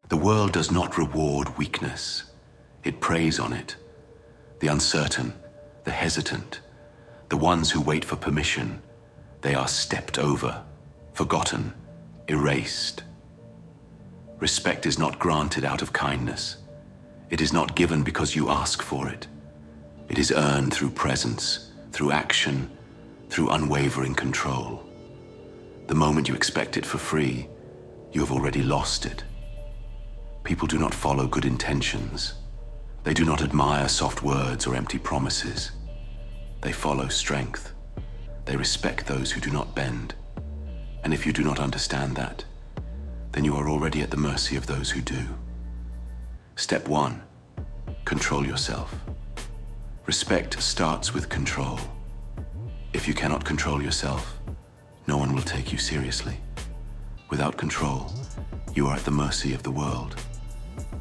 The world does not reward weakness. It preys on it. The uncertain, the hesitant, the ones who wait for permission, they are stepped over, forgotten, erased. Respect is not granted out of kindness. It is not given because you ask for it. It is earned through presence, through action, through unwavering control. The moment you expect it for free, you have already lost it. People do not follow good intentions. They do not admire soft words or empty promises. They follow strength. They respect those who do not bend. And if you do not understand that, then you are already at the mercy of those who do. Step 1, control yourself. Respect starts with control. If you cannot control yourself, no one will take you seriously. Without control, you are at the mercy of the world,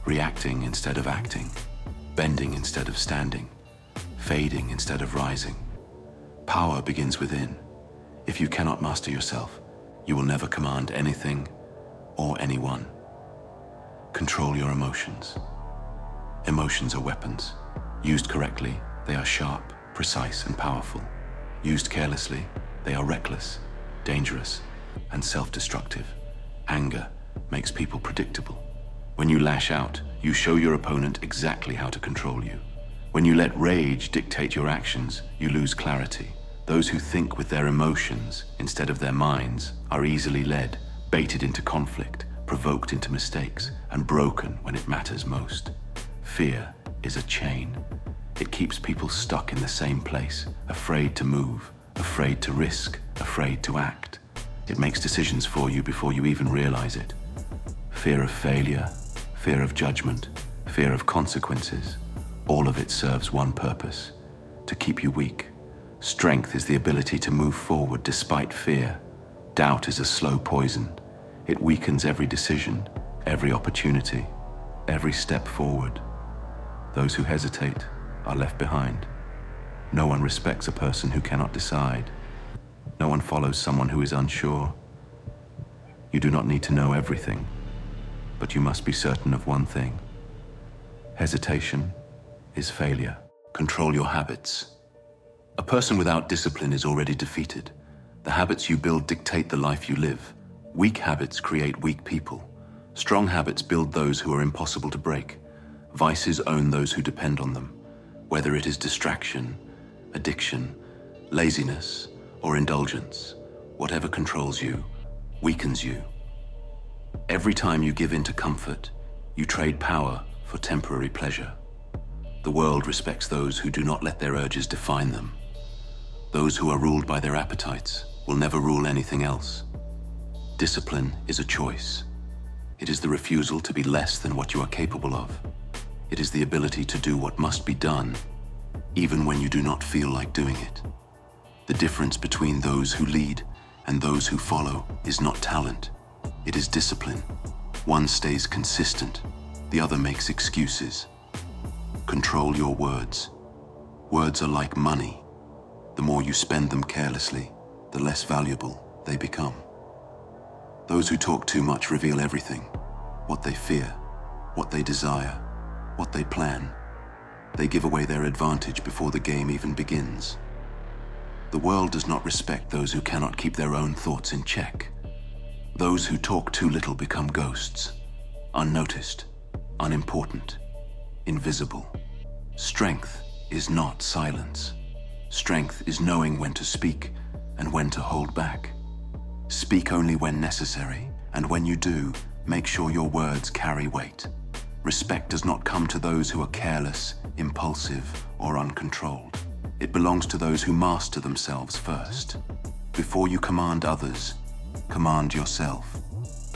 reacting instead of acting, bending instead of standing, fading instead of rising. Power begins within. If you cannot master yourself, you will never command anything or anyone. Control your emotions. Emotions are weapons. Used correctly, they are sharp, precise, and powerful. Used carelessly, they are reckless, dangerous, and self-destructive. Anger makes people predictable. When you lash out, you show your opponent exactly how to control you. When you let rage dictate your actions, you lose clarity. Those who think with their emotions instead of their minds are easily led, baited into conflict, provoked into mistakes, and broken when it matters most. Fear is a chain. It keeps people stuck in the same place, afraid to move, afraid to risk, afraid to act. It makes decisions for you before you even realize it. Fear of failure, fear of judgment, fear of consequences, all of it serves one purpose: to keep you weak. Strength is the ability to move forward despite fear. Doubt is a slow poison. It weakens every decision, every opportunity, every step forward. Those who hesitate are left behind. No one respects a person who cannot decide. No one follows someone who is unsure. You do not need to know everything, but you must be certain of one thing. Hesitation is failure. Control your habits. A person without discipline is already defeated. The habits you build dictate the life you live. Weak habits create weak people. Strong habits build those who are impossible to break. Vices own those who depend on them. Whether it is distraction, addiction, laziness, or indulgence, whatever controls you, weakens you. Every time you give in to comfort, you trade power for temporary pleasure. The world respects those who do not let their urges define them. Those who are ruled by their appetites will never rule anything else. Discipline is a choice. It is the refusal to be less than what you are capable of. It is the ability to do what must be done, even when you do not feel like doing it. The difference between those who lead and those who follow is not talent. It is discipline. One stays consistent, the other makes excuses. Control your words. Words are like money. The more you spend them carelessly, the less valuable they become. Those who talk too much reveal everything: what they fear, what they desire, what they plan. They give away their advantage before the game even begins. The world does not respect those who cannot keep their own thoughts in check. Those who talk too little become ghosts, unnoticed, unimportant, invisible. Strength is not silence. Strength is knowing when to speak and when to hold back. Speak only when necessary, and when you do, make sure your words carry weight. Respect does not come to those who are careless, impulsive, or uncontrolled. It belongs to those who master themselves first. Before you command others, command yourself.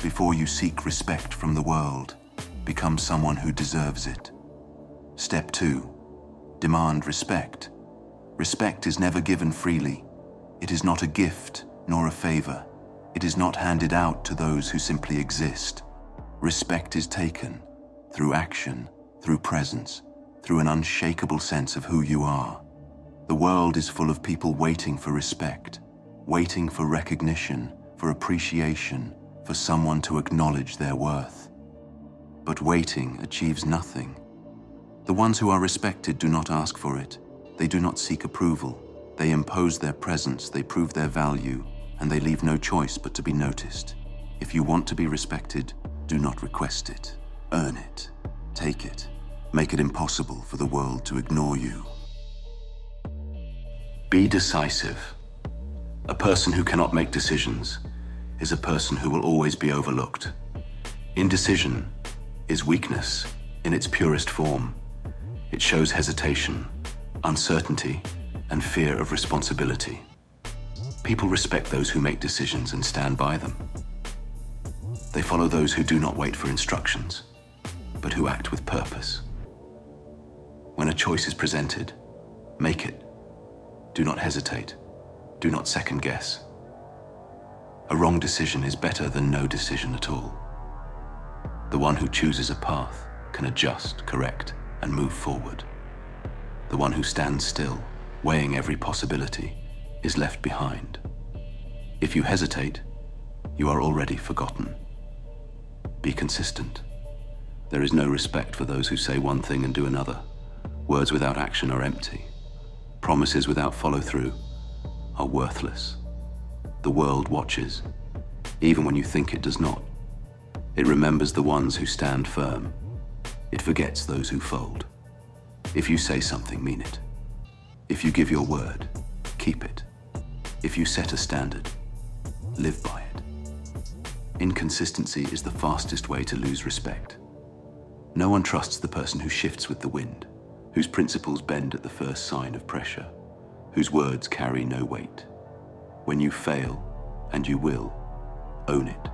Before you seek respect from the world, become someone who deserves it. Step 2. Demand respect. Respect is never given freely. It is not a gift nor a favor. It is not handed out to those who simply exist. Respect is taken through action, through presence, through an unshakable sense of who you are. The world is full of people waiting for respect, waiting for recognition, for appreciation, for someone to acknowledge their worth. But waiting achieves nothing. The ones who are respected do not ask for it. They do not seek approval. They impose their presence, they prove their value, and they leave no choice but to be noticed. If you want to be respected, do not request it. Earn it. Take it. Make it impossible for the world to ignore you. Be decisive. A person who cannot make decisions is a person who will always be overlooked. Indecision is weakness in its purest form. It shows hesitation, uncertainty, and fear of responsibility. People respect those who make decisions and stand by them. They follow those who do not wait for instructions, but who act with purpose. When a choice is presented, make it. Do not hesitate. Do not second guess. A wrong decision is better than no decision at all. The one who chooses a path can adjust, correct, and move forward. The one who stands still, weighing every possibility, is left behind. If you hesitate, you are already forgotten. Be consistent. There is no respect for those who say one thing and do another. Words without action are empty. Promises without follow-through are worthless. The world watches, even when you think it does not. It remembers the ones who stand firm. It forgets those who fold. If you say something, mean it. If you give your word, keep it. If you set a standard, live by it. Inconsistency is the fastest way to lose respect. No one trusts the person who shifts with the wind, whose principles bend at the first sign of pressure, whose words carry no weight. When you fail, and you will, own it.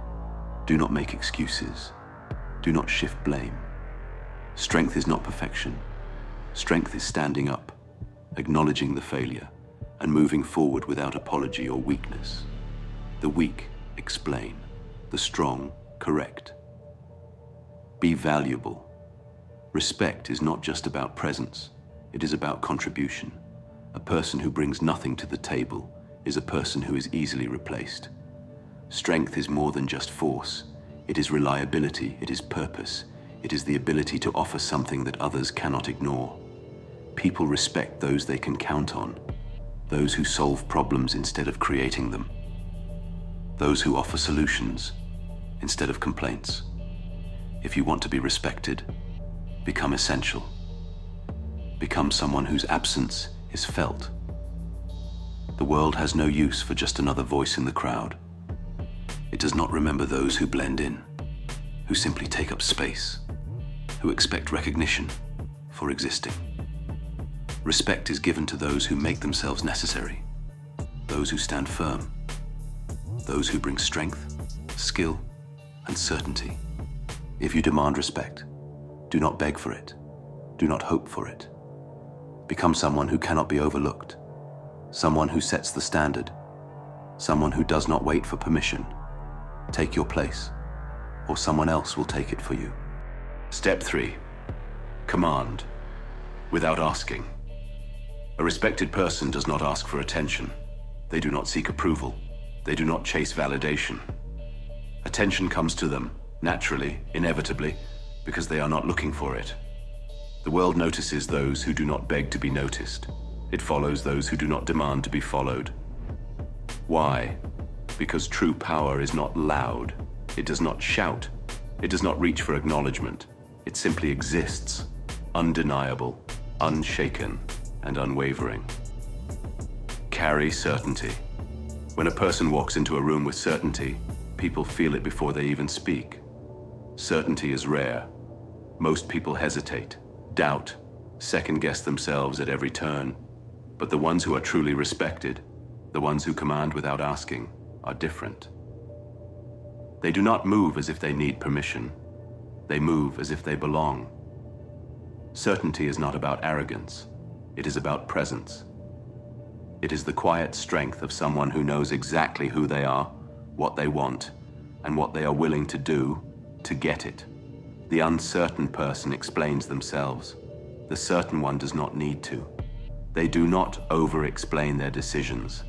Do not make excuses. Do not shift blame. Strength is not perfection. Strength is standing up, acknowledging the failure, and moving forward without apology or weakness. The weak explain. The strong correct. Be valuable. Respect is not just about presence. It is about contribution. A person who brings nothing to the table is a person who is easily replaced. Strength is more than just force. It is reliability, it is purpose, it is the ability to offer something that others cannot ignore. People respect those they can count on, those who solve problems instead of creating them, those who offer solutions instead of complaints. If you want to be respected, become essential. Become someone whose absence is felt. The world has no use for just another voice in the crowd. It does not remember those who blend in, who simply take up space, who expect recognition for existing. Respect is given to those who make themselves necessary, those who stand firm, those who bring strength, skill, and certainty. If you demand respect, do not beg for it. Do not hope for it. Become someone who cannot be overlooked, someone who sets the standard, someone who does not wait for permission. Take your place, or someone else will take it for you. Step 3. Command, without asking. A respected person does not ask for attention. They do not seek approval. They do not chase validation. Attention comes to them, naturally, inevitably, because they are not looking for it. The world notices those who do not beg to be noticed. It follows those who do not demand to be followed. Why? Because true power is not loud. It does not shout. It does not reach for acknowledgement. It simply exists, undeniable, unshaken, and unwavering. Carry certainty. When a person walks into a room with certainty, people feel it before they even speak. Certainty is rare. Most people hesitate, doubt, second-guess themselves at every turn. But the ones who are truly respected, the ones who command without asking, are different. They do not move as if they need permission. They move as if they belong. Certainty is not about arrogance. It is about presence. It is the quiet strength of someone who knows exactly who they are, what they want, and what they are willing to do to get it. The uncertain person explains themselves. The certain one does not need to. They do not over-explain their decisions.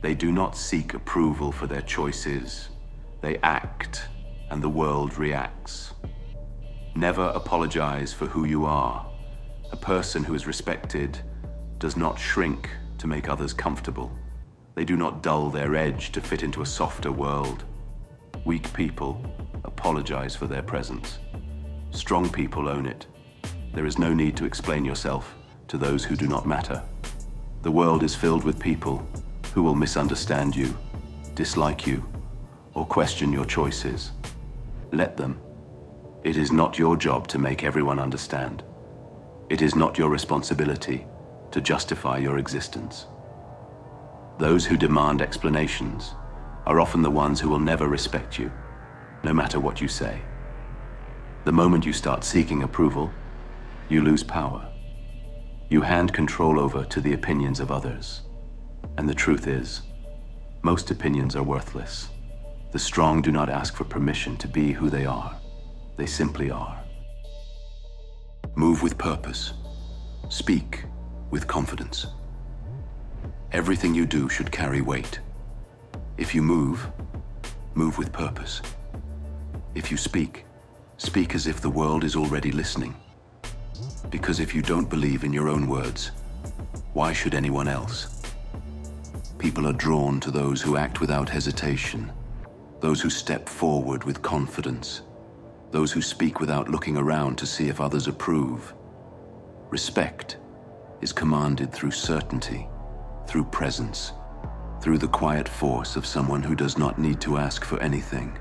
They do not seek approval for their choices. They act, and the world reacts. Never apologize for who you are. A person who is respected does not shrink to make others comfortable. They do not dull their edge to fit into a softer world. Weak people apologize for their presence. Strong people own it. There is no need to explain yourself to those who do not matter. The world is filled with people who will misunderstand you, dislike you, or question your choices. Let them. It is not your job to make everyone understand. It is not your responsibility to justify your existence. Those who demand explanations are often the ones who will never respect you, no matter what you say. The moment you start seeking approval, you lose power. You hand control over to the opinions of others. And the truth is, most opinions are worthless. The strong do not ask for permission to be who they are. They simply are. Move with purpose. Speak with confidence. Everything you do should carry weight. If you move, move with purpose. If you speak, speak as if the world is already listening. Because if you don't believe in your own words, why should anyone else? People are drawn to those who act without hesitation, those who step forward with confidence, those who speak without looking around to see if others approve. Respect is commanded through certainty, through presence, through the quiet force of someone who does not need to ask for anything.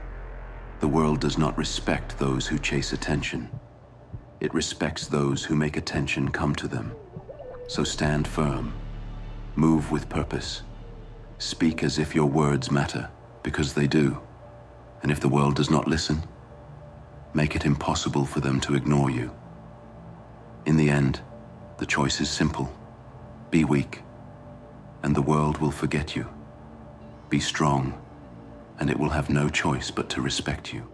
The world does not respect those who chase attention. It respects those who make attention come to them. So stand firm, move with purpose, speak as if your words matter, because they do. And if the world does not listen, make it impossible for them to ignore you. In the end, the choice is simple. Be weak, and the world will forget you. Be strong, and it will have no choice but to respect you.